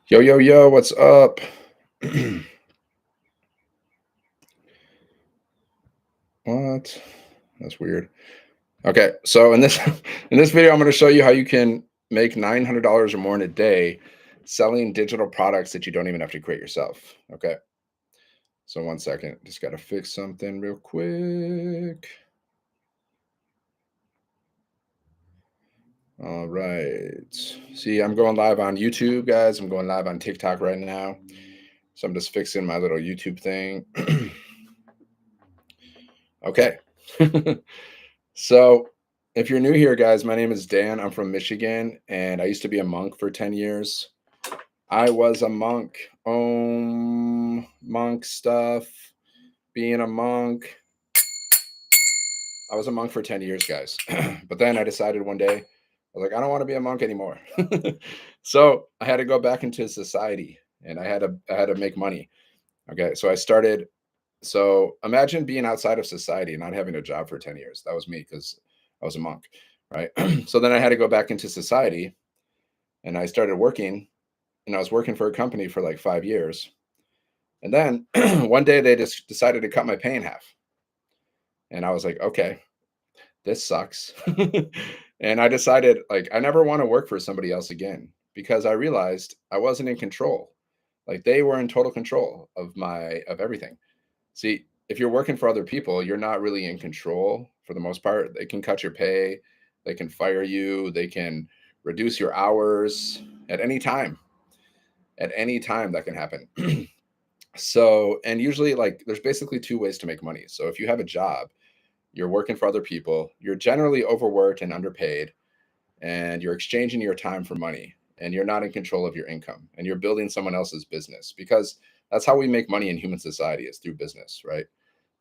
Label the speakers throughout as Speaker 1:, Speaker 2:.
Speaker 1: Yo, yo, yo, what's up? What? That's weird. Okay, so in this in this video, I'm going to show you how you can make $900 or more in a day selling digital products that you don't even have to create yourself. Okay, so one second, just got to fix something real quick. All right. See, I'm going live on YouTube, guys. I'm going live on TikTok right now. So I'm just fixing my little YouTube thing. Okay. So, if you're new here, guys, my name is Dan. I'm from Michigan, and I used to be a monk for 10 years. I was a monk. Monk stuff, being a monk. I was a monk for 10 years, guys. But then I decided one day, I was like, I don't want to be a monk anymore. So I had to go back into society and I had to make money. Okay. So imagine being outside of society and not having a job for 10 years. That was me because I was a monk, right? So then I had to go back into society and I started working, and I was working for a company for like 5 years. And then one day they just decided to cut my pay in half. And I was like, okay, this sucks. And I decided like I never want to work for somebody else again because I realized I wasn't in control. Like they were in total control of everything. See, if you're working for other people, you're not really in control for the most part. They can cut your pay, they can fire you, they can reduce your hours at any time. At any time that can happen. So, and usually like there's basically two ways to make money. So if you have a job, you're working for other people, you're generally overworked and underpaid, and you're exchanging your time for money, and you're not in control of your income, and you're building someone else's business because that's how we make money in human society is through business, right?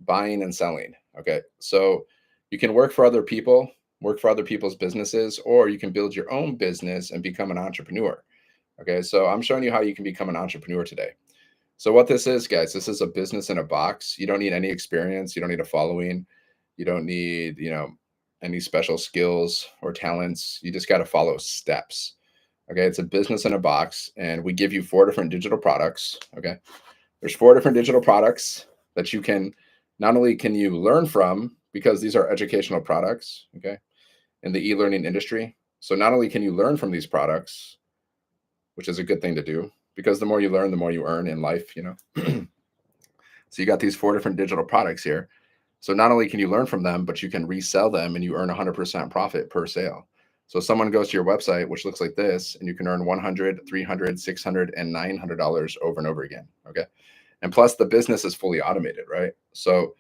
Speaker 1: Buying and selling. Okay. So you can work for other people's businesses, or you can build your own business and become an entrepreneur. Okay. So I'm showing you how you can become an entrepreneur today. So what this is, guys, this is a business in a box. You don't need any experience. You don't need a following. You don't need, any special skills or talents. You just got to follow steps. Okay. It's a business in a box, and we give you four different digital products. Okay. There's four different digital products that you can not only can you learn from because these are educational products, okay, in the e-learning industry. So not only can you learn from these products, which is a good thing to do because the more you learn, the more you earn in life. So you got these four different digital products here. So not only can you learn from them, but you can resell them and you earn 100% profit per sale. So someone goes to your website, which looks like this, and you can earn 100, 300, 600, and $900 over and over again. Okay. And plus the business is fully automated, right? So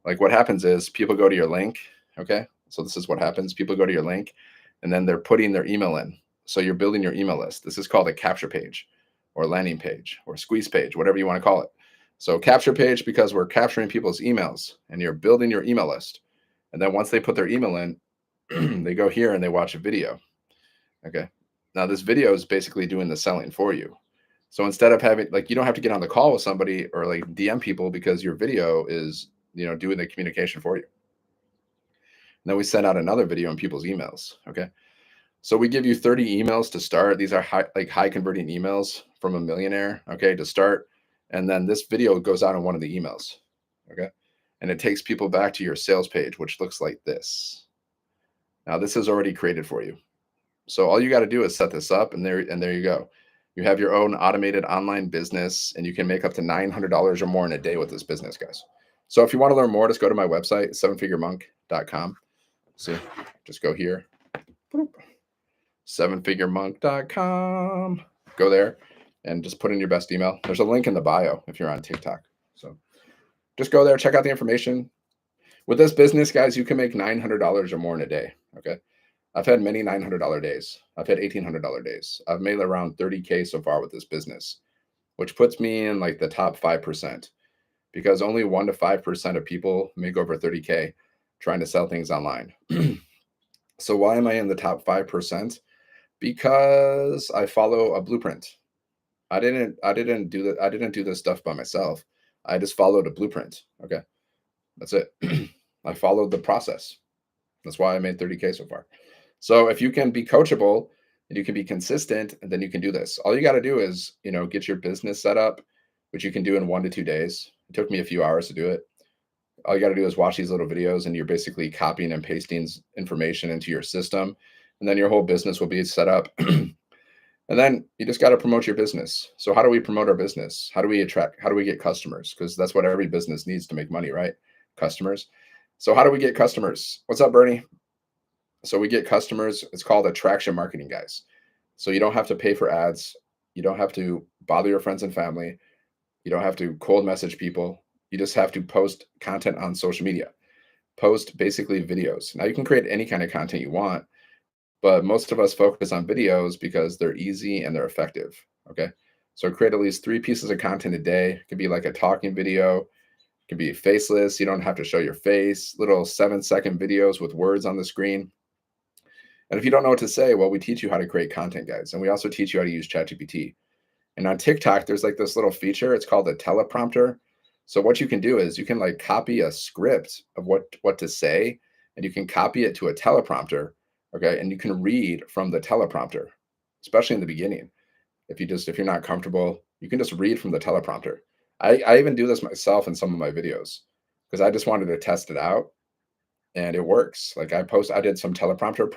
Speaker 1: like what happens is people go to your link. Okay. So this is what happens. People go to your link and then they're putting their email in. So you're building your email list. This is called a capture page or landing page or squeeze page, whatever you want to call it. So capture page because we're capturing people's emails and you're building your email list. And then once they put their email in, they go here and they watch a video. Okay. Now this video is basically doing the selling for you. So instead of having like you don't have to get on the call with somebody or like DM people because your video is, doing the communication for you. And then we send out another video in people's emails. Okay. So we give you 30 emails to start. These are high converting emails from a millionaire, okay, to start. And then this video goes out in one of the emails. Okay. And it takes people back to your sales page, which looks like this. Now this is already created for you. So all you got to do is set this up and there you go. You have your own automated online business and you can make up to $900 or more in a day with this business, guys. So if you want to learn more, just go to my website, sevenfiguremonk.com. See, just go here. Sevenfiguremonk.com. Go there and just put in your best email. There's a link in the bio if you're on TikTok. So just go there, check out the information. With this business, guys, you can make $900 or more in a day. Okay. I've had many $900 days. I've had $1,800 days. I've made around 30K so far with this business, which puts me in like the top 5% because only 1 to 5% of people make over 30K trying to sell things online. So why am I in the top 5%? Because I follow a blueprint. I didn't do this stuff by myself. I just followed a blueprint. Okay. That's it. I followed the process. That's why I made 30K so far. So if you can be coachable, and you can be consistent, and then you can do this. All you got to do is, get your business set up, which you can do in 1 to 2 days. It took me a few hours to do it. All you got to do is watch these little videos, and you're basically copying and pasting information into your system, and then your whole business will be set up. And then you just got to promote your business. So how do we promote our business? How do we get customers? Because that's what every business needs to make money, right? Customers. So how do we get customers? What's up, Bernie? So we get customers. It's called attraction marketing, guys. So you don't have to pay for ads. You don't have to bother your friends and family. You don't have to cold message people. You just have to post content on social media. Post basically videos. Now you can create any kind of content you want, but most of us focus on videos because they're easy and they're effective. Okay. So create at least 3 pieces of content a day. It could be like a talking video. It could be faceless. You don't have to show your face. Little 7-second videos with words on the screen. And if you don't know what to say, well, we teach you how to create content, guys. And we also teach you how to use ChatGPT. And on TikTok, there's like this little feature. It's called a teleprompter. So what you can do is you can like copy a script of what to say, and you can copy it to a teleprompter. Okay. And you can read from the teleprompter, especially in the beginning. If you're not comfortable, you can just read from the teleprompter. I even do this myself in some of my videos because I just wanted to test it out, and it works. Like I did some teleprompter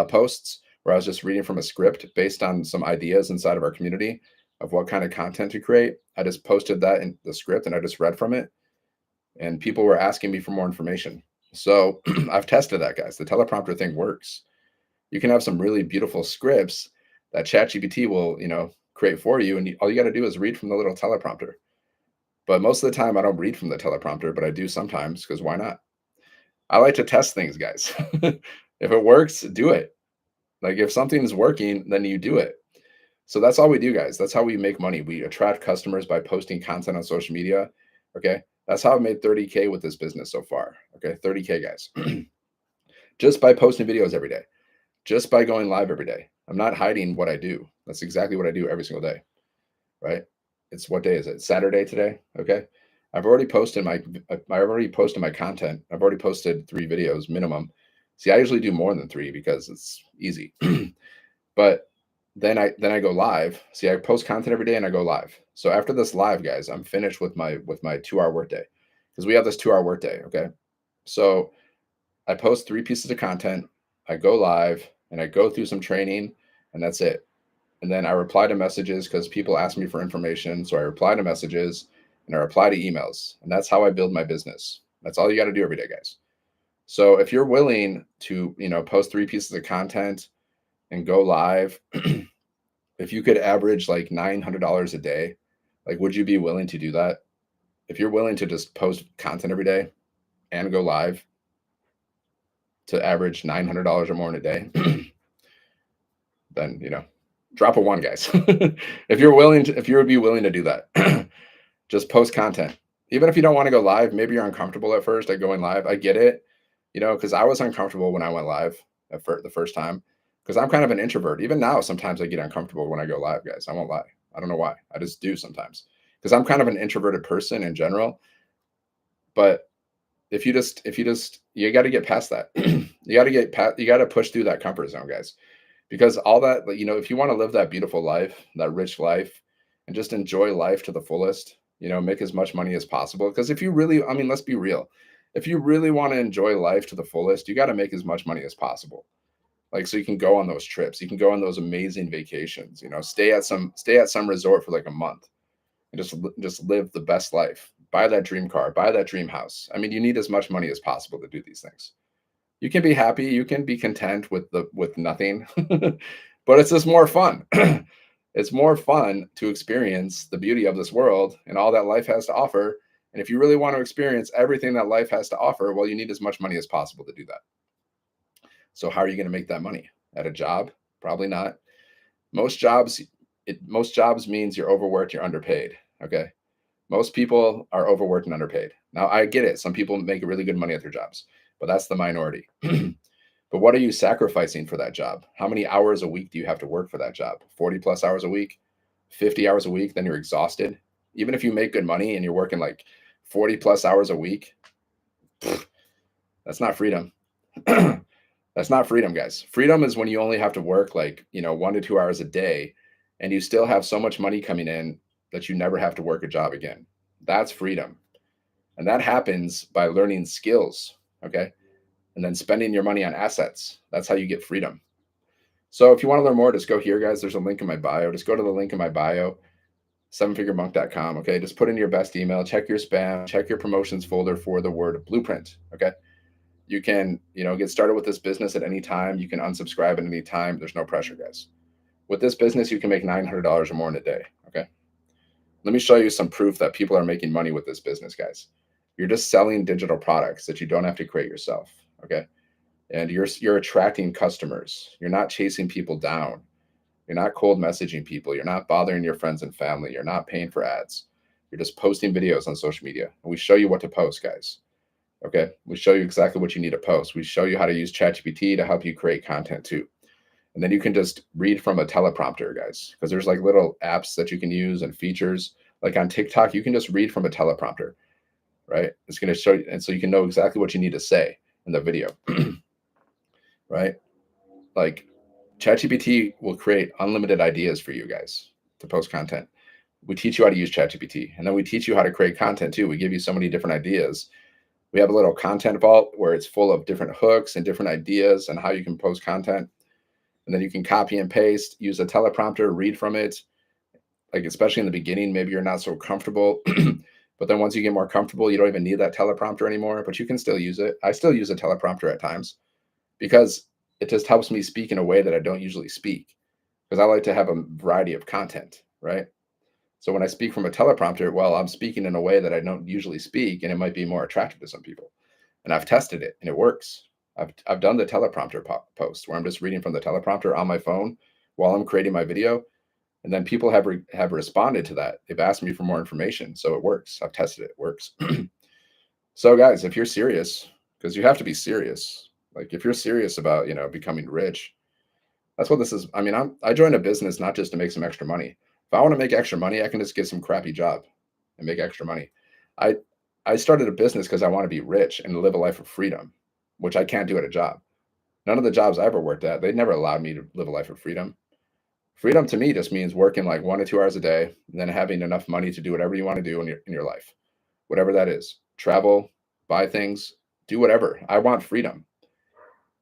Speaker 1: posts where I was just reading from a script based on some ideas inside of our community of what kind of content to create. I just posted that in the script and I just read from it, and people were asking me for more information. So I've tested that, guys. The teleprompter thing works. You can have some really beautiful scripts that ChatGPT will, create for you, and all you got to do is read from the little teleprompter. But most of the time, I don't read from the teleprompter, but I do sometimes, because why not? I like to test things, guys. If it works, do it. Like if something's working, then you do it. So that's all we do, guys. That's how we make money. We attract customers by posting content on social media. Okay. That's how I made 30K with this business so far. Okay. 30K, guys. Just by posting videos every day, just by going live every day. I'm not hiding what I do. That's exactly what I do every single day. Right. What day is it? Saturday today. Okay. I've already posted my content. I've already posted 3 videos minimum. See, I usually do more than 3 because it's easy. But then I go live. See, I post content every day and I go live. So after this live, guys, I'm finished with my 2-hour workday, because we have this 2-hour workday. Okay. So I post 3 pieces of content, I go live, and I go through some training, and that's it. And then I reply to messages because people ask me for information. So I reply to messages and I reply to emails. And that's how I build my business. That's all you got to do every day, guys. So if you're willing to, post 3 pieces of content and go live, if you could average like $900 a day, like, would you be willing to do that? If you're willing to just post content every day and go live to average $900 or more in a day, then, drop a 1, guys. If you would be willing to do that, just post content. Even if you don't want to go live, maybe you're uncomfortable at first at going live. I get it, because I was uncomfortable when I went live the first time, because I'm kind of an introvert. Even now, sometimes I get uncomfortable when I go live, guys. I won't lie. I don't know why. I just do sometimes, because I'm kind of an introverted person in general. But you got to get past that. You got to push through that comfort zone, guys, because all that, if you want to live that beautiful life, that rich life, and just enjoy life to the fullest, make as much money as possible. Because if you really, let's be real. If you really want to enjoy life to the fullest, you got to make as much money as possible. Like, so you can go on those trips, you can go on those amazing vacations, stay at some resort for like a month and just live the best life. Buy that dream car, buy that dream house. You need as much money as possible to do these things. You can be happy, you can be content with nothing, but it's just more fun. It's more fun to experience the beauty of this world and all that life has to offer. And if you really want to experience everything that life has to offer, well, you need as much money as possible to do that. So how are you going to make that money? At a job? Probably not. Most jobs means you're overworked, you're underpaid. Okay. Most people are overworked and underpaid. Now, I get it. Some people make really good money at their jobs, but that's the minority. But what are you sacrificing for that job? How many hours a week do you have to work for that job? 40 plus hours a week, 50 hours a week, then you're exhausted. Even if you make good money and you're working like 40 plus hours a week, that's not freedom. That's not freedom, guys. Freedom is when you only have to work like, 1 to 2 hours a day and you still have so much money coming in that you never have to work a job again. That's freedom. And that happens by learning skills, okay? And then spending your money on assets. That's how you get freedom. So if you want to learn more, just go here, guys. There's a link in my bio. Just go to the link in my bio, sevenfiguremonk.com. Okay. Just put in your best email, check your spam, check your promotions folder for the word blueprint. Okay. You can, get started with this business at any time. You can unsubscribe at any time. There's no pressure, guys. With this business, you can make $900 or more in a day. Okay. Let me show you some proof that people are making money with this business, guys. You're just selling digital products that you don't have to create yourself. Okay. And you're attracting customers. You're not chasing people down. You're not cold messaging people. You're not bothering your friends and family. You're not paying for ads. You're just posting videos on social media. And we show you what to post, guys. Okay. We show you exactly what you need to post. We show you how to use ChatGPT to help you create content too. And then you can just read from a teleprompter, guys, because there's like little apps that you can use and features. Like on TikTok, you can just read from a teleprompter, right? It's going to show you. And so you can know exactly what you need to say in the video, right? Like ChatGPT will create unlimited ideas for you guys to post content. We teach you how to use ChatGPT, and then we teach you how to create content too. We give you so many different ideas. We have a little content vault where it's full of different hooks and different ideas and how you can post content. And then you can copy and paste, use a teleprompter, read from it. Like, especially in the beginning, maybe you're not so comfortable. But then once you get more comfortable, you don't even need that teleprompter anymore, but you can still use it. I still use a teleprompter at times because it just helps me speak in a way that I don't usually speak, because I like to have a variety of content, right? So when I speak from a teleprompter, well, I'm speaking in a way that I don't usually speak, and it might be more attractive to some people. And I've tested it, and it works. I've done the teleprompter post where I'm just reading from the teleprompter on my phone while I'm creating my video, and then people have responded to that. They've asked me for more information, so it works. I've tested it. It works. So guys, if you're serious, because you have to be serious. Like if you're serious about, becoming rich, that's what this is. I mean, I joined a business not just to make some extra money. If I want to make extra money, I can just get some crappy job and make extra money. I started a business because I want to be rich and live a life of freedom, which I can't do at a job. None of the jobs I ever worked at, they never allowed me to live a life of freedom. Freedom to me just means working like 1 to 2 hours a day and then having enough money to do whatever you want to do in your life, whatever that is. Travel, buy things, do whatever. I want freedom.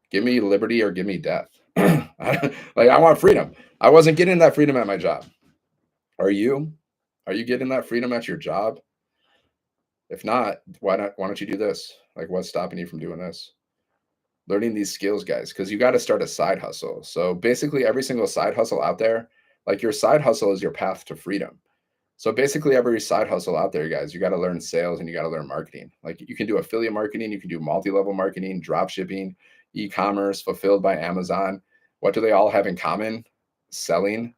Speaker 1: Give me liberty or give me death. Like I want freedom. I wasn't getting that freedom at my job. Are you? Are you getting that freedom at your job? If not, why don't you do this? Like what's stopping you from doing this? Learning these skills, guys, because you got to start a side hustle. So basically every single side hustle out there, like your side hustle is your path to freedom. So basically every side hustle out there, guys, you got to learn sales and you got to learn marketing. Like you can do affiliate marketing, you can do multi-level marketing, drop shipping, e-commerce, fulfilled by Amazon. What do they all have in common? Selling.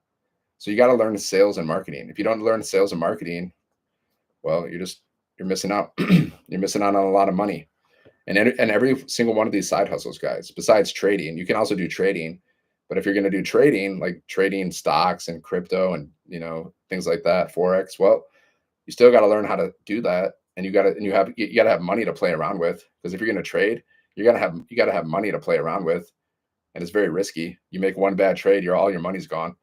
Speaker 1: So you got to learn sales and marketing. If you don't learn sales and marketing, well, you're missing out. You're missing out on a lot of money. And every single one of these side hustles, guys, besides trading, you can also do trading. But if you're going to do trading, like trading stocks and crypto and, things like that, Forex, well, you still got to learn how to do that. And you got to have money to play around with, because if you're going to trade, you got to have money to play around with. And it's very risky. You make one bad trade, all your money's gone.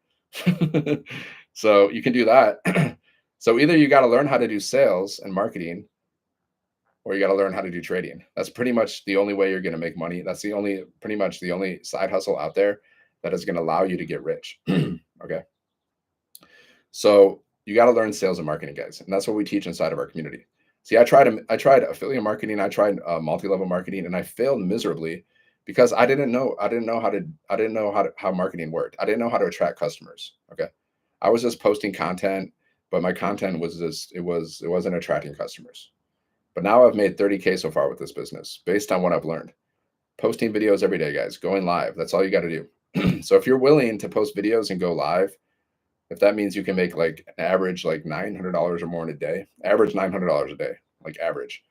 Speaker 1: So you can do that. So either you got to learn how to do sales and marketing, or you got to learn how to do trading. That's pretty much the only way you're going to make money. That's pretty much the only side hustle out there that is going to allow you to get rich. Okay. So you got to learn sales and marketing, guys. And that's what we teach inside of our community. See, I tried affiliate marketing. I tried multi-level marketing, and I failed miserably because I didn't know how marketing worked. I didn't know how to attract customers. Okay. I was just posting content, but my content was it wasn't attracting customers. But now I've made 30K so far with this business based on what I've learned. Posting videos every day, guys, going live. That's all you got to do. So if you're willing to post videos and go live, if that means you can make like an average like $900 or more in a day, average $900 a day, like average.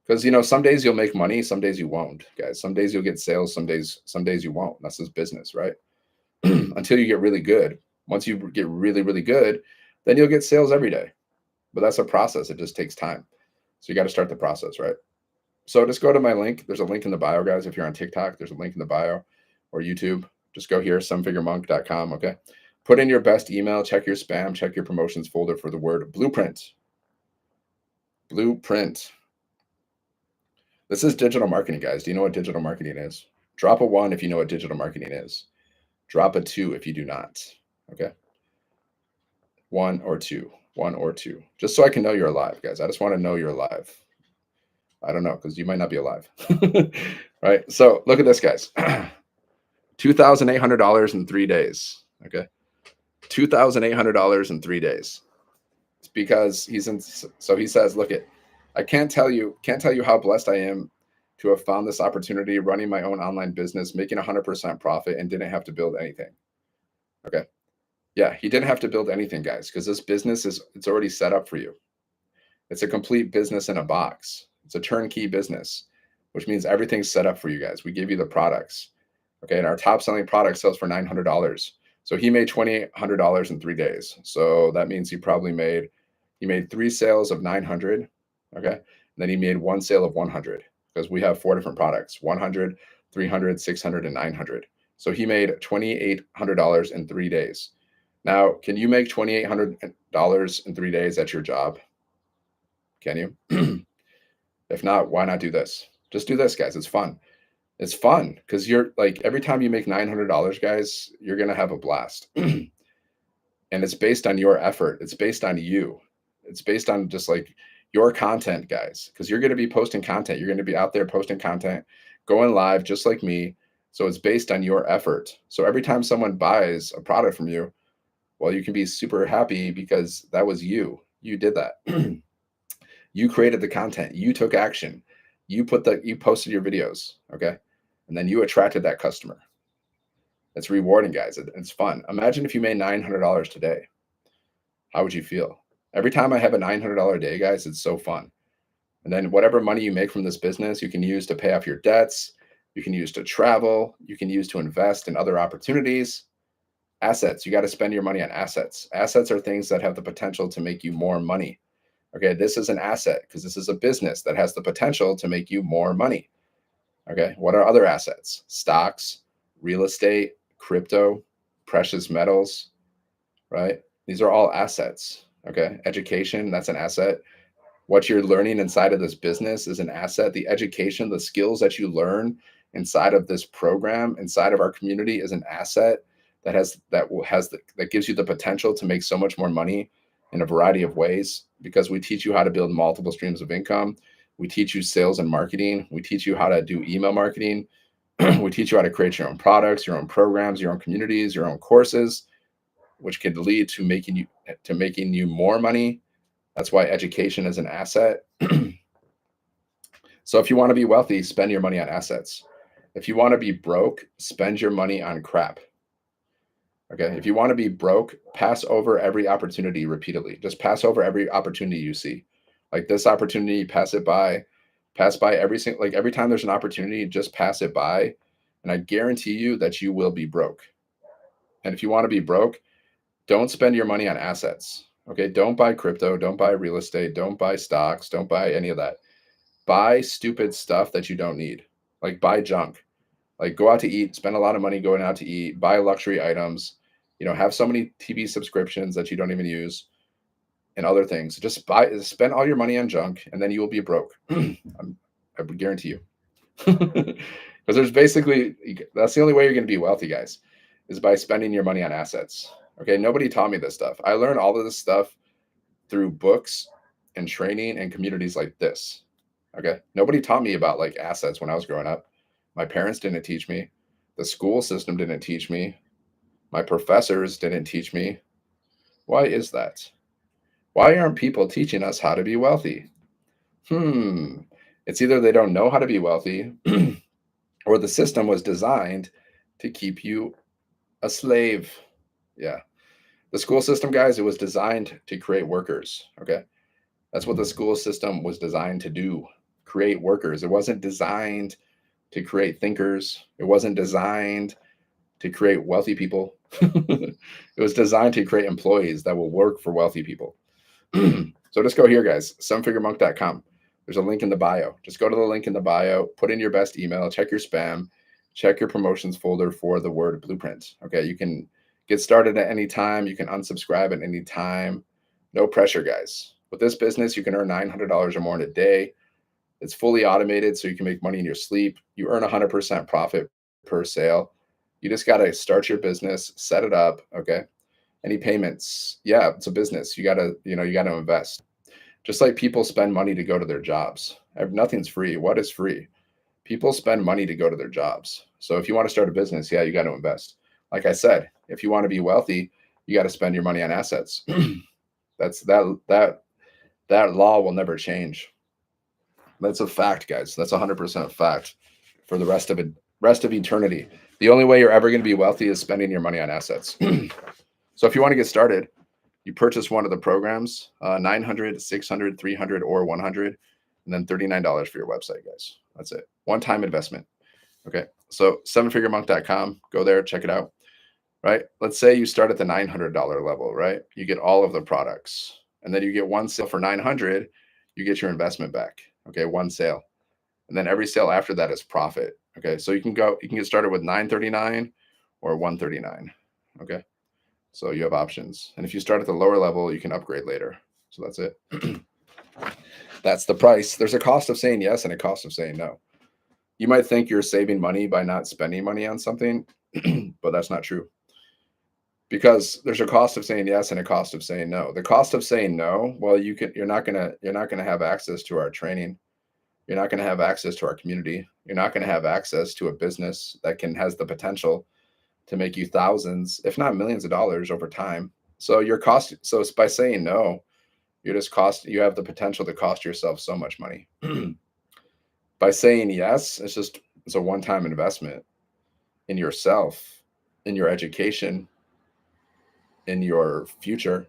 Speaker 1: Because some days you'll make money, some days you won't, guys. Some days you'll get sales, some days you won't. That's this business, right? Until you get really good. Once you get really, really good, then you'll get sales every day. But that's a process. It just takes time. So you got to start the process, right? So just go to my link. There's a link in the bio, guys. If you're on TikTok, there's a link in the bio, or YouTube. Just go here, somefiguremonk.com. Okay. Put in your best email, check your spam, check your promotions folder for the word blueprint. Blueprint. This is digital marketing, guys. Do you know what digital marketing is? Drop a 1 if you know what digital marketing is. Drop a 2 if you do not. Okay. 1 or 2. 1 or 2. Just so I can know you're alive, guys. I just want to know you're alive. I don't know, because you might not be alive. Right? So look at this, guys. $2,800 in 3 days. Okay. $2,800 in 3 days. It's because he's in. So he says, look it, I can't tell you how blessed I am to have found this opportunity running my own online business, making 100% profit, and didn't have to build anything. Okay. Yeah, he didn't have to build anything, guys, because this business it's already set up for you. It's a complete business in a box. It's a turnkey business, which means everything's set up for you guys. We give you the products. Okay. And our top selling product sells for $900. So he made $2,800 in 3 days. So that means he made 3 sales of 900. Okay. And then he made 1 sale of 100, because we have 4 different products: 100, 300, 600, and 900. So he made $2,800 in 3 days. Now, can you make $2,800 in 3 days at your job? Can you? If not, why not do this? Just do this, guys. It's fun. It's fun because you're like, every time you make $900, guys, you're going to have a blast. And it's based on your effort. It's based on you. It's based on just like your content, guys, because you're going to be posting content. You're going to be out there posting content, going live just like me. So it's based on your effort. So every time someone buys a product from you, well, you can be super happy because that was you. You did that. You created the content. You took action. You posted your videos. Okay. And then you attracted that customer. It's rewarding, guys. It's fun. Imagine if you made $900 today. How would you feel? Every time I have a $900 day, guys, it's so fun. And then whatever money you make from this business, you can use to pay off your debts. You can use to travel. You can use to invest in other opportunities. Assets. You got to spend your money on assets. Assets are things that have the potential to make you more money. Okay, this is an asset because this is a business that has the potential to make you more money. Okay, what are other assets? Stocks, real estate, crypto, precious metals, right? These are all assets. Okay, education, that's an asset. What you're learning inside of this business is an asset. The education, the skills that you learn inside of this program, inside of our community, is an asset that gives you the potential to make so much more money in a variety of ways, because we teach you how to build multiple streams of income. We teach you sales and marketing. We teach you how to do email marketing. We teach you how to create your own products, your own programs, your own communities, your own courses, which can lead to making you more money. That's why education is an asset. So if you want to be wealthy, spend your money on assets. If you want to be broke, spend your money on crap. Okay. If you want to be broke, pass over every opportunity repeatedly. Just pass over every opportunity you see. Like this opportunity, pass it by. Pass by every time there's an opportunity, just pass it by. And I guarantee you that you will be broke. And if you want to be broke, don't spend your money on assets. Okay. Don't buy crypto. Don't buy real estate. Don't buy stocks. Don't buy any of that. Buy stupid stuff that you don't need. Like buy junk. Like go out to eat, spend a lot of money going out to eat, buy luxury items, have so many TV subscriptions that you don't even use and other things. Just spend all your money on junk and then you will be broke. I would guarantee you. Because that's the only way you're going to be wealthy, guys, is by spending your money on assets. Okay. Nobody taught me this stuff. I learned all of this stuff through books and training and communities like this. Okay. Nobody taught me about like assets when I was growing up. My parents didn't teach me. The school system didn't teach me. My professors didn't teach me. Why is that? Why aren't people teaching us how to be wealthy? It's either they don't know how to be wealthy or the system was designed to keep you a slave. Yeah. The school system, guys, it was designed to create workers. Okay. That's what the school system was designed to do. Create workers. It wasn't designed to create thinkers. It wasn't designed to create wealthy people. It was designed to create employees that will work for wealthy people. So just go here, guys, somefiguremonk.com. There's a link in the bio. Just go to the link in the bio, put in your best email, check your spam, check your promotions folder for the word blueprint. Okay. You can get started at any time. You can unsubscribe at any time. No pressure, guys. With this business, you can earn $900 or more in a day. It's fully automated, so you can make money in your sleep. You earn 100% profit per sale. You just got to start your business, set it up. Okay. Any payments? Yeah, it's a business. You got to invest. Just like people spend money to go to their jobs. Nothing's free. What is free? People spend money to go to their jobs. So if you want to start a business, yeah, you got to invest. Like I said, if you want to be wealthy, you got to spend your money on assets. That law will never change. That's a fact, guys. That's 100% fact for the rest of eternity. The only way you're ever going to be wealthy is spending your money on assets. So if you want to get started, you purchase one of the programs, 900, 600, 300, or 100, and then $39 for your website, guys. That's it. One-time investment. Okay. So sevenfiguremonk.com, go there, check it out. Right. Let's say you start at the $900 level, right? You get all of the products, and then you get one sale for 900, you get your investment back. Okay. One sale. And then every sale after that is profit. Okay. So you can get started with 939 or 139. Okay. So you have options. And if you start at the lower level, you can upgrade later. So that's it. That's the price. There's a cost of saying yes and a cost of saying no. You might think you're saving money by not spending money on something, but that's not true. Because there's a cost of saying yes and a cost of saying no. The cost of saying no, well, you're not gonna have access to our training. You're not gonna have access to our community. You're not gonna have access to a business that has the potential to make you thousands, if not millions of dollars over time. So by saying no, you have the potential to cost yourself so much money. By saying yes, it's a one-time investment in yourself, in your education, in your future.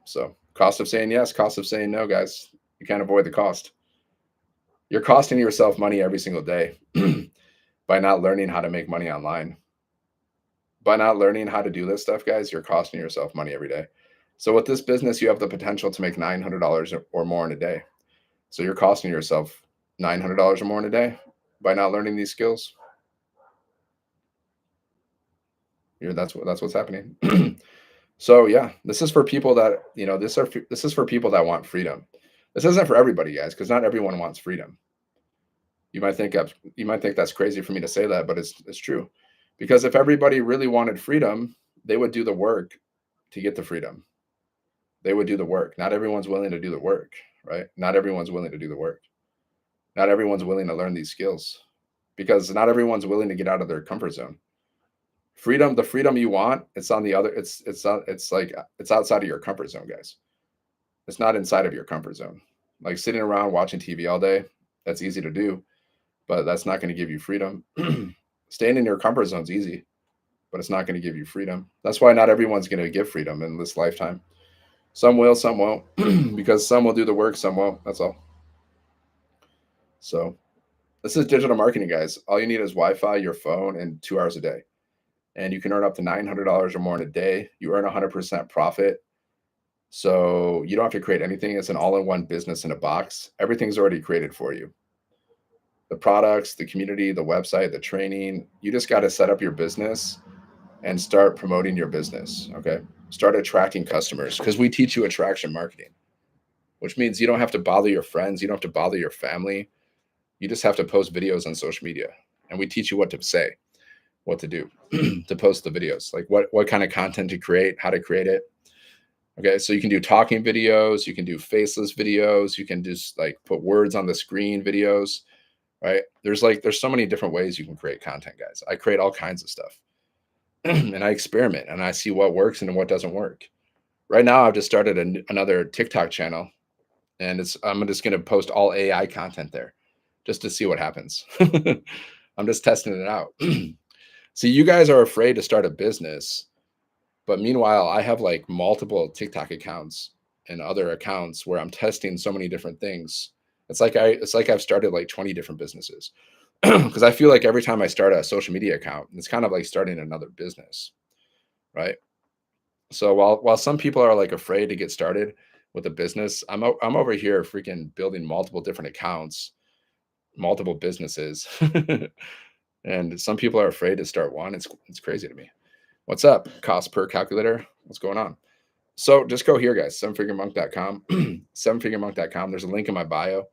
Speaker 1: So cost of saying yes, cost of saying no, guys. You can't avoid the cost. You're costing yourself money every single day by not learning how to make money online. By not learning how to do this stuff, guys, you're costing yourself money every day. So with this business, you have the potential to make $900 or more in a day. So you're costing yourself $900 or more in a day by not learning these skills. That's what's happening. So yeah, this is for people that, this is for people that want freedom. This isn't for everybody, guys, because not everyone wants freedom. You might think that's crazy for me to say that, but it's true. Because if everybody really wanted freedom, they would do the work to get the freedom. They would do the work. Not everyone's willing to do the work, right? Not everyone's willing to do the work. Not everyone's willing to learn these skills because not everyone's willing to get out of their comfort zone. The freedom you want, it's outside of your comfort zone, guys. It's not inside of your comfort zone. Like sitting around watching TV all day, that's easy to do, but that's not going to give you freedom. Staying in your comfort zone is easy, but it's not going to give you freedom. That's why not everyone's going to give freedom in this lifetime. Some will, some won't, because some will do the work, some won't. That's all. So this is digital marketing, guys. All you need is Wi-Fi, your phone, and 2 hours a day. And you can earn up to $900 or more in a day. You earn 100% profit. So you don't have to create anything. It's an all-in-one business in a box. Everything's already created for you. The products, the community, the website, the training. You just got to set up your business and start promoting your business. Okay. Start attracting customers because we teach you attraction marketing, which means you don't have to bother your friends. You don't have to bother your family. You just have to post videos on social media. And we teach you what to say, what to do to post the videos, like what kind of content to create, how to create it. Okay. So you can do talking videos. You can do faceless videos. You can just like put words on the screen videos, right? There's so many different ways you can create content, guys. I create all kinds of stuff and I experiment and I see what works and what doesn't work. Right now, I've just started another TikTok channel and I'm just going to post all AI content there just to see what happens. I'm just testing it out. See, you guys are afraid to start a business, but meanwhile, I have like multiple TikTok accounts and other accounts where I'm testing so many different things. It's like I've started like 20 different businesses because I feel like every time I start a social media account, it's kind of like starting another business, right? So while some people are like afraid to get started, with a business. I'm over here freaking building multiple different accounts, multiple businesses. And some people are afraid to start one. It's crazy to me. What's up? Cost per calculator. What's going on? So just go here, guys, sevenfiguremonk.com, sevenfiguremonk.com. There's a link in my bio.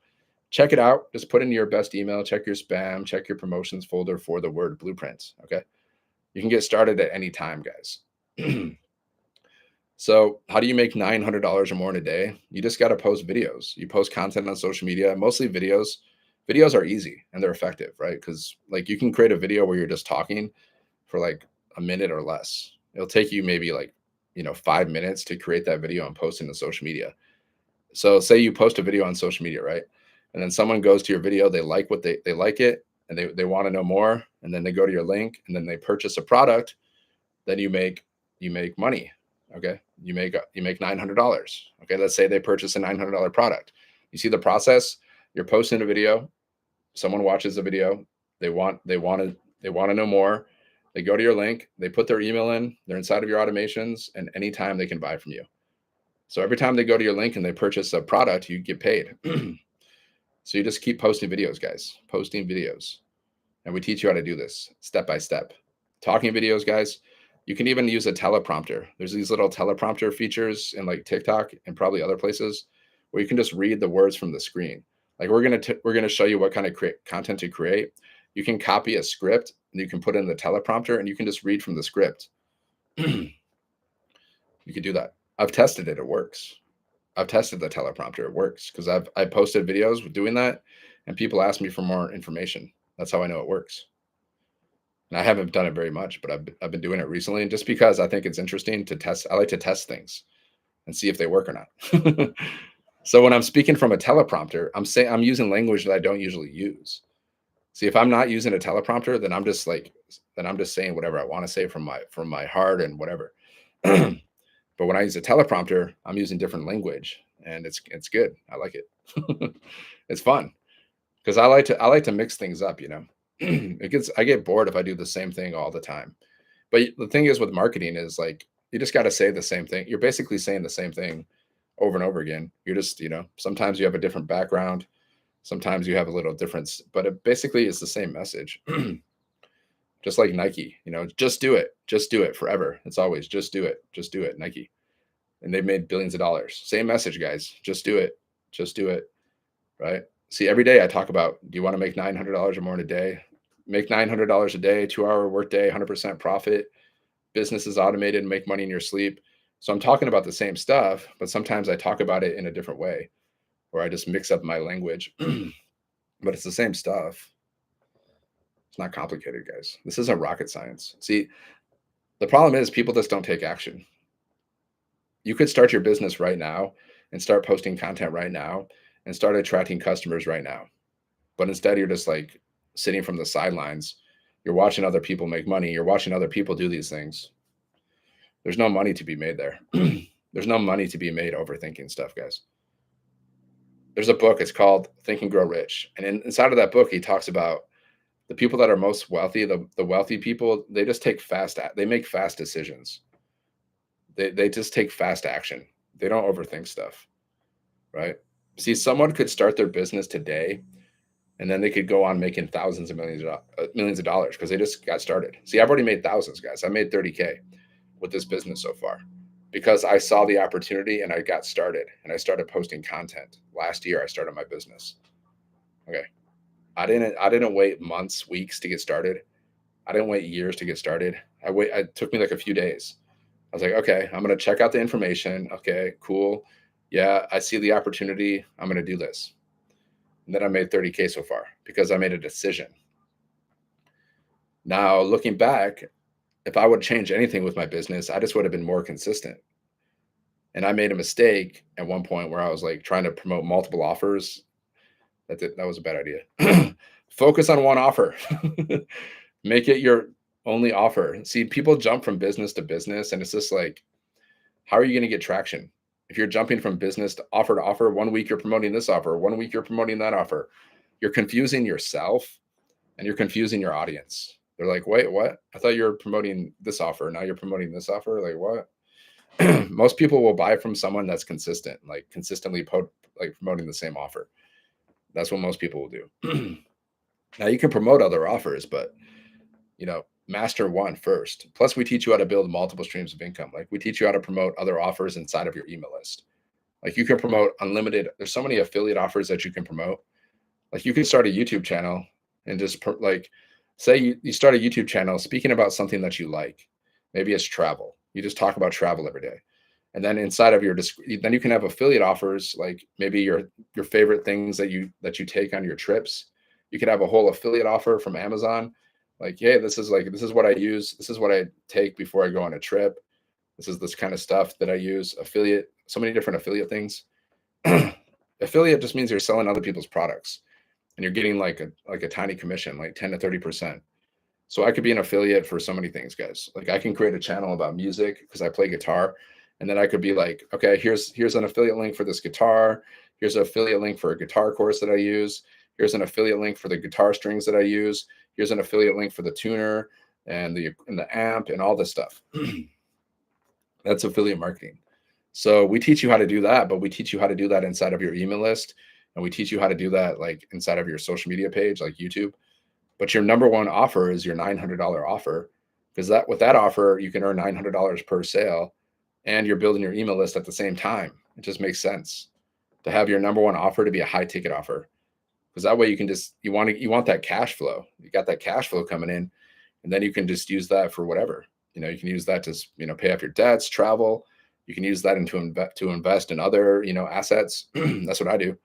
Speaker 1: Check it out. Just put in your best email, check your spam, check your promotions folder for the word blueprints. Okay. You can get started at any time, guys. So how do you make $900 or more in a day? You just got to post videos. You post content on social media, mostly videos. Videos are easy and they're effective, right? Because like you can create a video where you're just talking for like a minute or less. It'll take you maybe like, 5 minutes to create that video and post it to social media. So say you post a video on social media, right? And then someone goes to your video, they like what they like it and they want to know more. And then they go to your link and then they purchase a product. Then you make money. Okay. You make $900. Okay. Let's say they purchase a $900 product. You see the process. You're posting a video. Someone watches the video. They want to know more. They go to your link. They put their email in. They're inside of your automations, and anytime they can buy from you. So every time they go to your link and they purchase a product, you get paid. So you just keep posting videos, guys. Posting videos, and we teach you how to do this step by step. Talking videos, guys. You can even use a teleprompter. There's these little teleprompter features in like TikTok and probably other places where you can just read the words from the screen. Like we're gonna show you what kind of content to create. You can copy a script and you can put in the teleprompter and you can just read from the script. You can do that. I've tested it. It works. I've tested the teleprompter. It works because I posted videos with doing that and people ask me for more information. That's how I know it works. And I haven't done it very much, but I've been doing it recently, and just because I think it's interesting to test. I like to test things and see if they work or not. So when I'm speaking from a teleprompter, I'm using language that I don't usually use. See, if I'm not using a teleprompter, then I'm just saying whatever I want to say from my heart and whatever. But when I use a teleprompter, I'm using different language, and it's good. I like it. It's fun because I like to mix things up. I get bored if I do the same thing all the time. But the thing is with marketing is like you just got to say the same thing. You're basically saying the same thing over and over again. You're just, sometimes you have a different background, sometimes you have a little difference, but it basically is the same message. Just like Nike, just do it forever. It's always just do it, Nike. And they've made billions of dollars. Same message, guys. Just do it, right? See, every day I talk about, do you want to make $900 or more in a day? Make $900 a day, 2-hour workday, 100% profit. Business is automated, make money in your sleep. So I'm talking about the same stuff, but sometimes I talk about it in a different way, or I just mix up my language. But it's the same stuff. It's not complicated, guys. This isn't rocket science. See, the problem is people just don't take action. You could start your business right now and start posting content right now and start attracting customers right now. But instead, you're just like sitting from the sidelines. You're watching other people make money. You're watching other people do these things. There's no money to be made there. There's no money to be made overthinking stuff, guys. There's a book. It's called Think and Grow Rich. And inside of that book, he talks about the people that are most wealthy, the wealthy people, they just they make fast decisions. They just take fast action. They don't overthink stuff, right? See, someone could start their business today and then they could go on making thousands of millions of dollars because they just got started. See, I've already made thousands, guys. I made 30K with this business so far because I saw the opportunity and I got started and I started posting content. Last year, I started my business. Okay. I didn't wait months, weeks to get started. I didn't wait years to get started. It took me like a few days. I was like, okay, I'm going to check out the information. Okay, cool. Yeah, I see the opportunity. I'm going to do this. And then I made 30K so far because I made a decision. Now, looking back, if I would change anything with my business, I just would have been more consistent. And I made a mistake at one point where I was like trying to promote multiple offers. That was a bad idea. Focus on one offer. Make it your only offer. See, people jump from business to business, and it's just like, how are you going to get traction? If you're jumping from business to offer, 1 week you're promoting this offer, 1 week you're promoting that offer, you're confusing yourself and you're confusing your audience. They're like, wait, what? I thought you were promoting this offer. Now you're promoting this offer. Like, what? Most people will buy from someone that's consistent, like consistently promoting the same offer. That's what most people will do. Now you can promote other offers, but master one first. Plus, we teach you how to build multiple streams of income. Like we teach you how to promote other offers inside of your email list. Like you can promote unlimited. There's so many affiliate offers that you can promote. Like you can start a YouTube channel and just say you start a YouTube channel speaking about something that you like. Maybe it's travel. You just talk about travel every day. And then inside of then you can have affiliate offers, like maybe your favorite things that you take on your trips. You could have a whole affiliate offer from Amazon. Like, hey, this is what I use. This is what I take before I go on a trip. This is this kind of stuff that I use. Affiliate, so many different affiliate things. Affiliate just means you're selling other people's products and you're getting like a tiny commission, like 10 to 30%. So I could be an affiliate for so many things, guys. Like I can create a channel about music because I play guitar. And then I could be like, okay, here's an affiliate link for this guitar. Here's an affiliate link for a guitar course that I use. Here's an affiliate link for the guitar strings that I use. Here's an affiliate link for the tuner and the amp and all this stuff. That's affiliate marketing. So we teach you how to do that, but we teach you how to do that inside of your email list. And we teach you how to do that like inside of your social media page, like YouTube. But your number one offer is your $900 offer, because with that offer, you can earn $900 per sale and you're building your email list at the same time. It just makes sense to have your number one offer to be a high ticket offer, because that way you can you want that cash flow. You got that cash flow coming in, and then you can just use that for whatever. You can use that to pay off your debts, travel. You can use that to invest in other assets. That's what I do.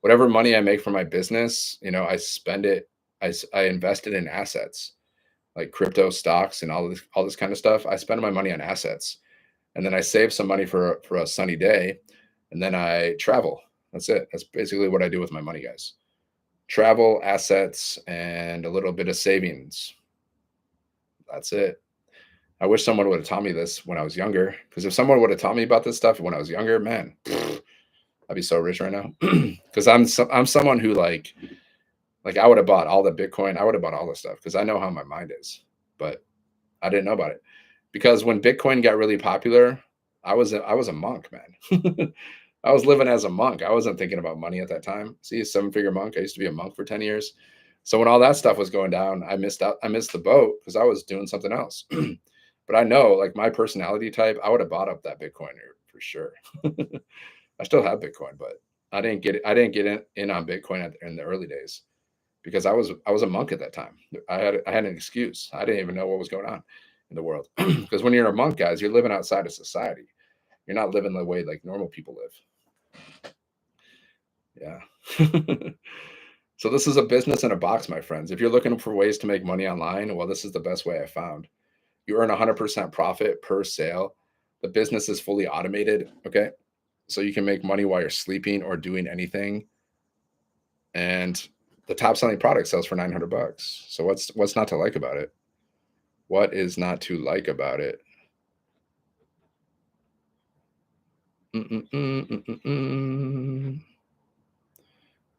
Speaker 1: Whatever money I make from my business, I spend it. I invest it in assets like crypto, stocks, and all this kind of stuff. I spend my money on assets, and then I save some money for a sunny day, and then I travel. That's it. That's basically what I do with my money, guys. Travel, assets, and a little bit of savings. That's it. I wish someone would have taught me this when I was younger, because if someone would have taught me about this stuff when I was younger, man, I'd be so rich right now. Because I'm someone who like I would have bought all the Bitcoin. I would have bought all the stuff because I know how my mind is, but I didn't know about it, because when Bitcoin got really popular, I was a monk, man. I was living as a monk. I wasn't thinking about money at that time. See, a 7-figure monk. I used to be a monk for 10 years. So when all that stuff was going down, I missed the boat because I was doing something else. But I know, like my personality type, I would have bought up that Bitcoin for sure. I still have Bitcoin, but I didn't get in on Bitcoin in the early days, because I was a monk at that time. I had an excuse. I didn't even know what was going on in the world. Because when you're a monk, guys, you're living outside of society. You're not living the way like normal people live. Yeah. So this is a business in a box, my friends. If you're looking for ways to make money online, well, this is the best way I found. You earn 100% profit per sale. The business is fully automated. Okay. So you can make money while you're sleeping or doing anything. And the top selling product sells for $900. So what's not to like about it? What is not to like about it?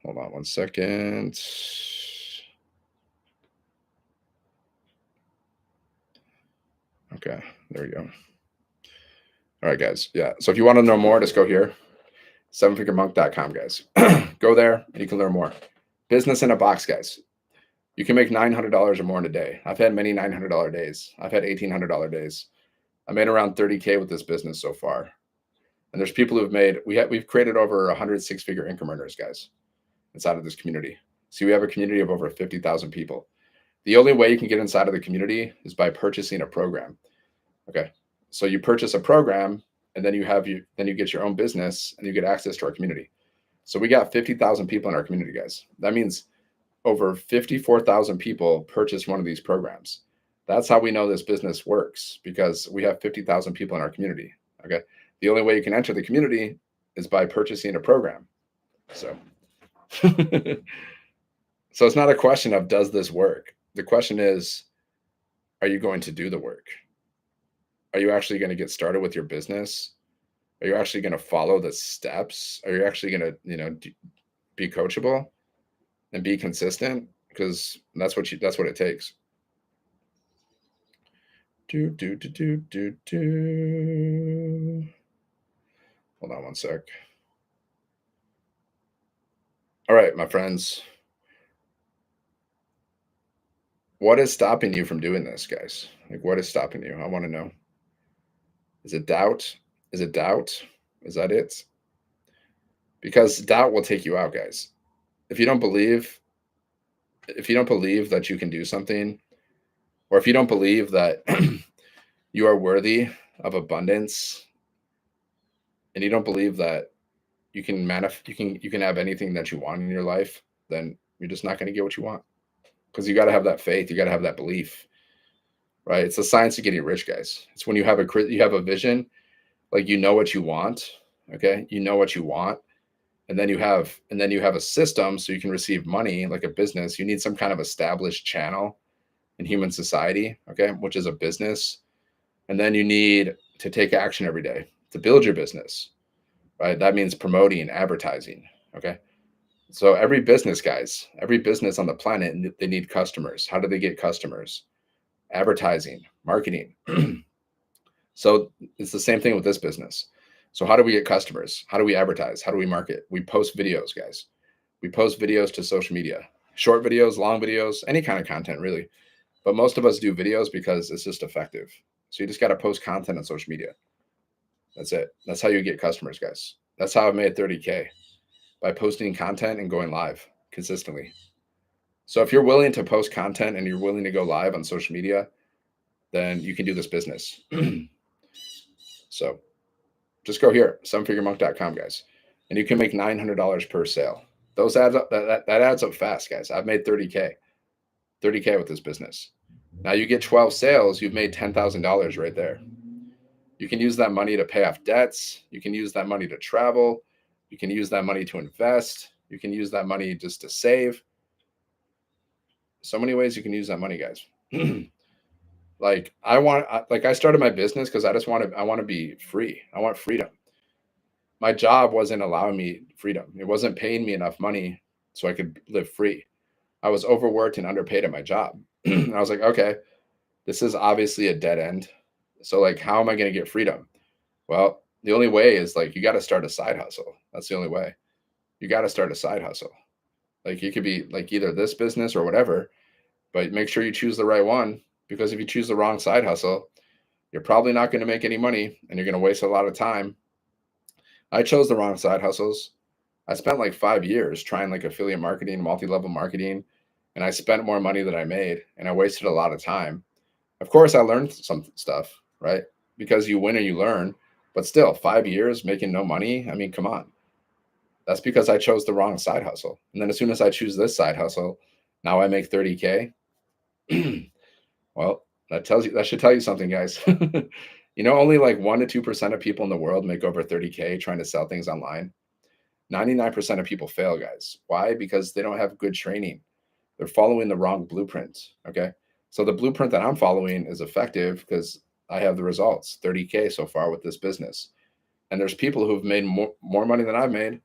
Speaker 1: Hold on one second. Okay, there we go. All right, guys. Yeah. So if you want to know more, just go here. 7figuremonk.com, guys. Go there and you can learn more. Business in a box, guys. You can make $900 or more in a day. I've had many $900 days. I've had $1,800 days. I made around 30K with this business so far. And there's people who've made, we've created over 100 6-figure income earners, guys, inside of this community. So we have a community of over 50,000 people. The only way you can get inside of the community is by purchasing a program. Okay. So you purchase a program, and then you get your own business and you get access to our community. So we got 50,000 people in our community, guys. That means over 54,000 people purchased one of these programs. That's how we know this business works, because we have 50,000 people in our community. Okay. The only way you can enter the community is by purchasing a program. So, so it's not a question of, does this work? The question is, are you going to do the work? Are you actually going to get started with your business? Are you actually going to follow the steps? Are you actually going to, be coachable and be consistent? Because that's what it takes. Hold on one sec. All right, my friends. What is stopping you from doing this, guys? Like, what is stopping you? I want to know. Is it doubt? Is it doubt? Is that it? Because doubt will take you out, guys. If you don't believe, if you don't believe that you can do something, or if you don't believe that you are worthy of abundance, and you don't believe that you can have anything that you want in your life, then you're just not going to get what you want. Because you got to have that faith, you got to have that belief, right? It's the science of getting rich, guys. It's when you have a vision, like you know what you want, okay? You know what you want, and then you have a system so you can receive money like a business. You need some kind of established channel in human society, okay, which is a business. And then you need to take action every day to build your business, right? That means promoting, advertising, okay? So every business, guys, every business on the planet, they need customers. How do they get customers? Advertising, marketing. So it's the same thing with this business. So how do we get customers? How do we advertise? How do we market? We post videos, guys. We post videos to social media, short videos, long videos, any kind of content, really. But most of us do videos because it's just effective. So you just got to post content on social media. That's it. That's how you get customers, guys. That's how I've made 30K, by posting content and going live consistently. So if you're willing to post content and you're willing to go live on social media, then you can do this business. So just go here, sevenfiguremonk.com, guys, and you can make $900 per sale. Those adds up. That adds up fast, guys. I've made 30K with this business. Now you get 12 sales, you've made $10,000 right there. You can use that money to pay off debts. You can use that money to travel. You can use that money to invest. You can use that money just to save. So many ways you can use that money, guys. I started my business because I want to be free. I want freedom. My job wasn't allowing me freedom. It wasn't paying me enough money so I could live free. I was overworked and underpaid at my job. I was like, okay, this is obviously a dead end. So like, how am I going to get freedom? Well, the only way is like, you got to start a side hustle. That's the only way. You got to start a side hustle. Like it could be like either this business or whatever, but make sure you choose the right one, because if you choose the wrong side hustle, you're probably not going to make any money and you're going to waste a lot of time. I chose the wrong side hustles. I spent like 5 years trying like affiliate marketing, multi-level marketing, and I spent more money than I made and I wasted a lot of time. Of course, I learned some stuff, right? Because you win and you learn, but still 5 years making no money. I mean, come on. That's because I chose the wrong side hustle. And then as soon as I choose this side hustle, now I make 30K. Well, that should tell you something, guys. Only like 1% to 2% of people in the world make over 30K trying to sell things online. 99% of people fail, guys. Why? Because they don't have good training. They're following the wrong blueprint. Okay. So the blueprint that I'm following is effective because I have the results, 30K so far with this business. And there's people who've made more money than I've made.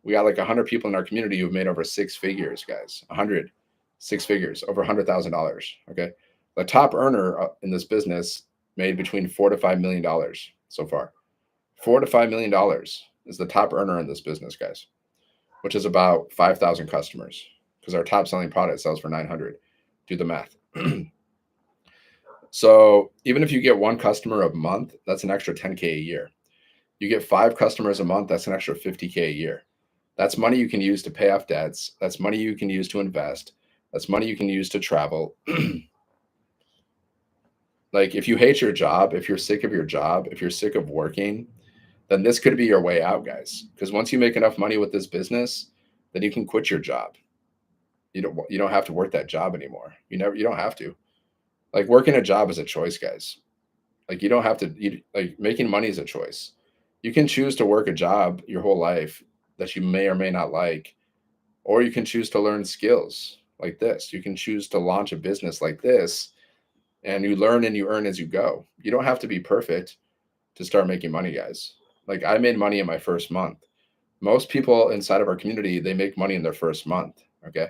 Speaker 1: We got like 100 people in our community who've made over 6 figures, guys. 100, 6 figures, over $100,000. Okay. The top earner in this business made between $4 to $5 million so far. $4 to $5 million is the top earner in this business, guys, which is about 5,000 customers, because our top selling product sells for 900. Do the math. So even if you get one customer a month, that's an extra 10K a year. You get 5 customers a month, that's an extra 50K a year. That's money you can use to pay off debts. That's money you can use to invest. That's money you can use to travel. Like if you hate your job, if you're sick of your job, if you're sick of working, then this could be your way out, guys. Because once you make enough money with this business, then you can quit your job. You don't have to work that job anymore. You don't have to. Like working a job is a choice, guys. Like you don't have to. Like making money is a choice. You can choose to work a job your whole life that you may or may not like, or you can choose to learn skills like this. You can choose to launch a business like this, and you learn and you earn as you go. You don't have to be perfect to start making money, guys. Like I made money in my first month. Most people inside of our community, they make money in their first month. Okay.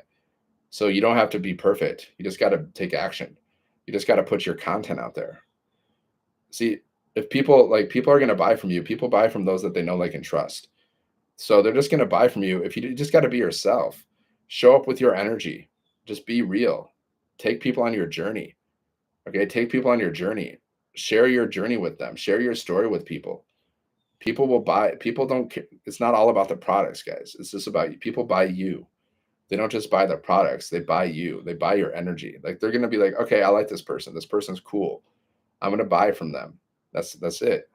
Speaker 1: So you don't have to be perfect. You just got to take action. You just got to put your content out there. See, If people are going to buy from you, people buy from those that they know, like, and trust. So they're just going to buy from you if you just got to be yourself. Show up with your energy. Just be real. Take people on your journey. Okay, take people on your journey. Share your journey with them. Share your story with people. People will buy. People don't care. It's not all about the products, guys. It's just about you. People buy you. They don't just buy the products. They buy you. They buy your energy. Like, they're gonna be like, okay, I like this person. This person's cool. I'm gonna buy from them. That's it.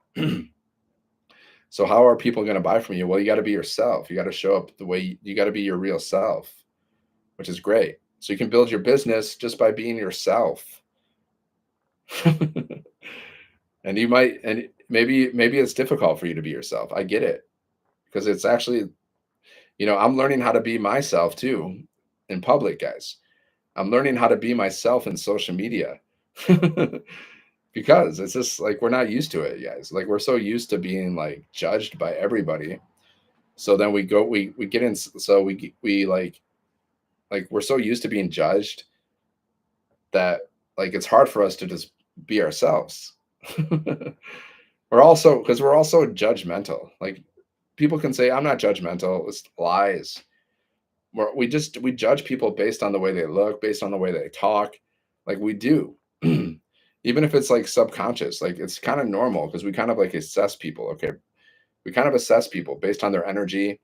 Speaker 1: So how are people gonna buy from you? Well, you got to be yourself. You got to show up the way you got to be your real self, which is great. So you can build your business just by being yourself. And maybe it's difficult for you to be yourself. I get it, because it's actually, I'm learning how to be myself too in public, guys. I'm learning how to be myself in social media. Because it's just like we're not used to it, guys. Like, we're so used to being, like, judged by everybody. So then we get in, so we like we're so used to being judged that, like, it's hard for us to just be ourselves. We're also judgmental. Like, people can say I'm not judgmental. It's lies. We judge people based on the way they look, based on the way they talk. Like, we do. Even if it's, like, subconscious, like, it's kind of normal because we kind of, like, assess people. Okay, we kind of assess people based on their energy.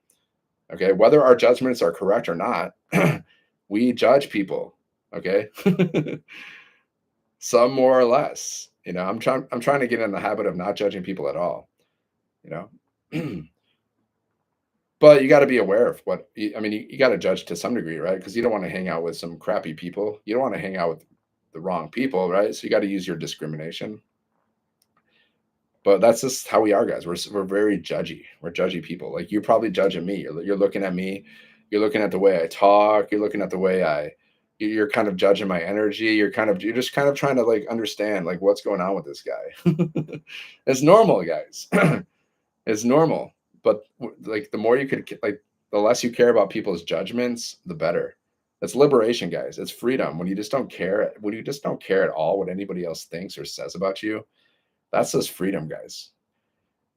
Speaker 1: Okay, whether our judgments are correct or not, we judge people. Okay, some more or less. I'm trying to get in the habit of not judging people at all. You know. But you got to be aware of I mean, you got to judge to some degree, right? Because you don't want to hang out with some crappy people. You don't want to hang out with the wrong people, right? So you got to use your discrimination. But that's just how we are, guys. We're very judgy. We're judgy people. Like, you're probably judging me. You're looking at me. You're looking at the way I talk. You're looking at the way You're kind of judging my energy. You're just kind of trying to, like, understand, like, what's going on with this guy. It's normal, guys. It's normal. But like, the more you could, like, the less you care about people's judgments, the better. It's liberation, guys. It's freedom. When you just don't care at all what anybody else thinks or says about you, that's just freedom, guys.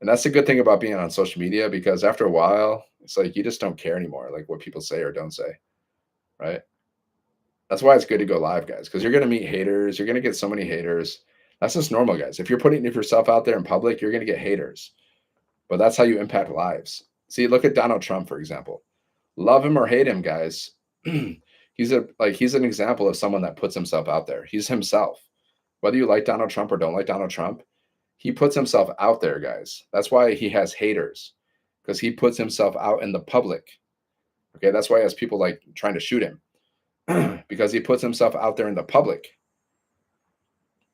Speaker 1: And that's the good thing about being on social media, because after a while, it's like you just don't care anymore, like, what people say or don't say, right? That's why it's good to go live, guys, because you're gonna meet haters. You're gonna get so many haters. That's just normal, guys. If you're putting yourself out there in public, you're gonna get haters. But that's how you impact lives. See, look at Donald Trump, for example. Love him or hate him, guys. He's an example of someone that puts himself out there. He's himself. Whether you like Donald Trump or don't like Donald Trump, he puts himself out there, guys. That's why he has haters, because he puts himself out in the public. Okay, that's why he has people, like, trying to shoot him, because he puts himself out there in the public.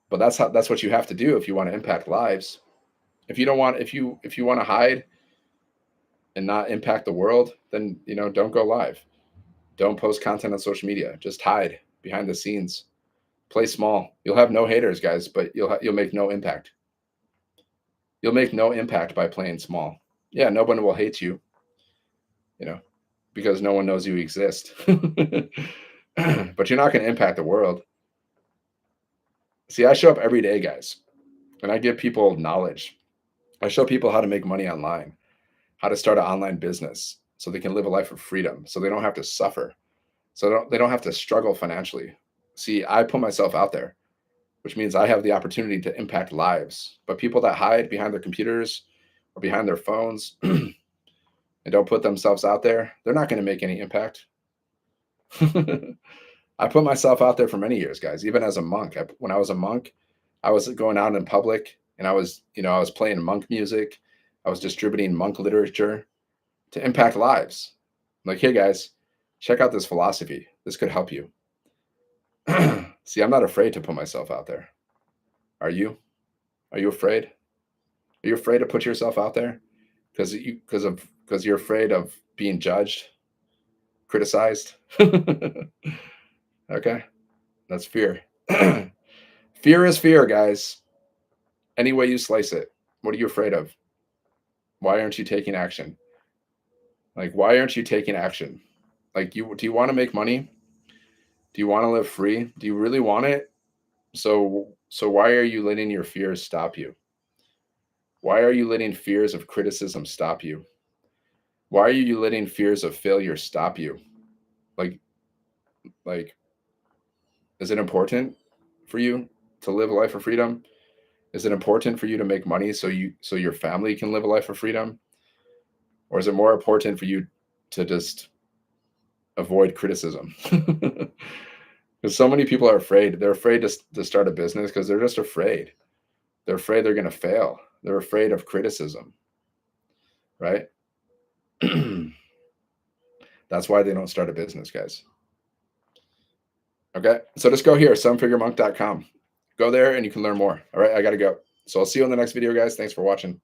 Speaker 1: But that's what you have to do if you want to impact lives. If you want to hide and not impact the world, then, don't go live. Don't post content on social media. Just hide behind the scenes. Play small. You'll have no haters, guys, but you'll make no impact. You'll make no impact by playing small. Yeah, no one will hate you, you know, because no one knows you exist. But you're not going to impact the world. See, I show up every day, guys, and I give people knowledge. I show people how to make money online, how to start an online business so they can live a life of freedom, so they don't have to suffer, so they don't have to struggle financially. See, I put myself out there, which means I have the opportunity to impact lives. But people that hide behind their computers or behind their phones and don't put themselves out there, they're not going to make any impact. I put myself out there for many years, guys. Even as a monk, when I was a monk, I was going out in public, and I was playing monk music. I was distributing monk literature to impact lives. Like, hey, guys, check out this philosophy. This could help you. See, I'm not afraid to put myself out there. Are you? Are you afraid? Are you afraid to put yourself out there because you're afraid of being judged, criticized? Okay, that's fear. Fear is fear, guys. Any way you slice it. What are you afraid of? Why aren't you taking action? Like, why aren't you taking action? Like, do you want to make money? Do you want to live free? Do you really want it? So why are you letting your fears stop you? Why are you letting fears of criticism stop you? Why are you letting fears of failure stop you? Like, like, is it important for you to live a life of freedom? Is it important for you to make money so your family can live a life of freedom? Or is it more important for you to just avoid criticism? Because so many people are afraid. They're afraid to start a business because they're just afraid. They're afraid they're going to fail. They're afraid of criticism, right? That's why they don't start a business, guys. Okay. So just go here, sevenfiguremonk.com. Go there and you can learn more. All right. I got to go. So I'll see you in the next video, guys. Thanks for watching.